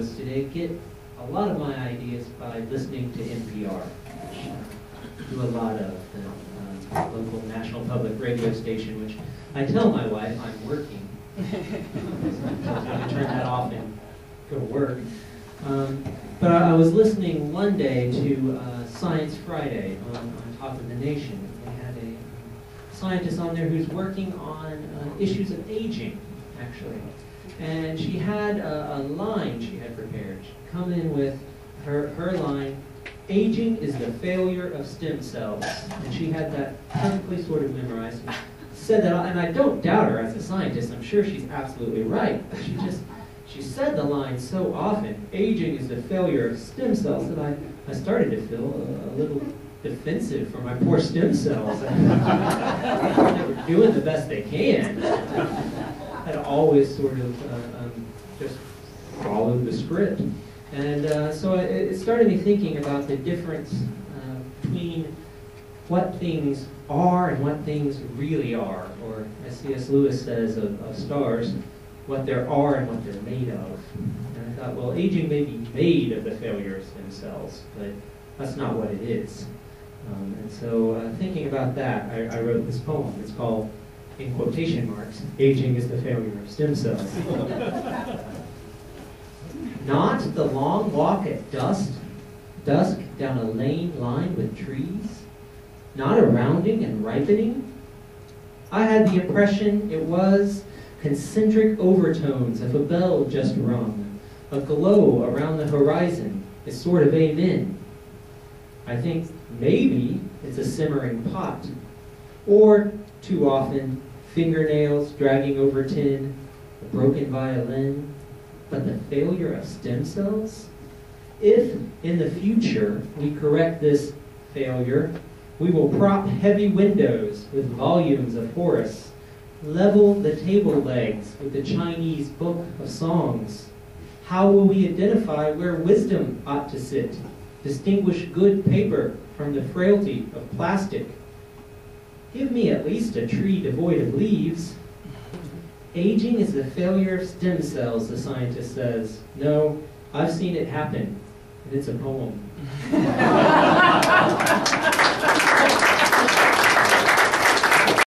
was today, get a lot of my ideas by listening to NPR, which I do a lot of, the local national public radio station, which I tell my wife I'm working. So I'm going to turn that off and go to work. But I was listening one day to Science Friday on Top of the Nation. They had a scientist on there who's working on issues of aging, actually. And she had a line she had prepared. She'd come in with her line, "Aging is the failure of stem cells." And she had that perfectly sort of memorized. And said that, and I don't doubt her as a scientist. I'm sure she's absolutely right. She said the line so often, "Aging is the failure of stem cells," that I started to feel a little defensive for my poor stem cells. They were doing the best they can. I'd always sort of just followed the script. And so it started me thinking about the difference between what things are and what things really are, or as C.S. Lewis says of stars, what there are and what they're made of. And I thought, well, aging may be made of the failures themselves, but that's not what it is. And so thinking about that, I wrote this poem. It's called, in quotation marks, "Aging is the failure of stem cells." Not the long walk at dusk down a lane lined with trees, not a rounding and ripening. I had the impression it was concentric overtones of a bell just rung, a glow around the horizon, a sort of amen. I think maybe it's a simmering pot, or, too often, fingernails dragging over tin, a broken violin, but the failure of stem cells? If, in the future, we correct this failure, we will prop heavy windows with volumes of Horace, level the table legs with the Chinese book of songs. How will we identify where wisdom ought to sit, distinguish good paper from the frailty of plastic? Give me at least a tree devoid of leaves. Aging is the failure of stem cells, the scientist says. No, I've seen it happen, and it's a poem.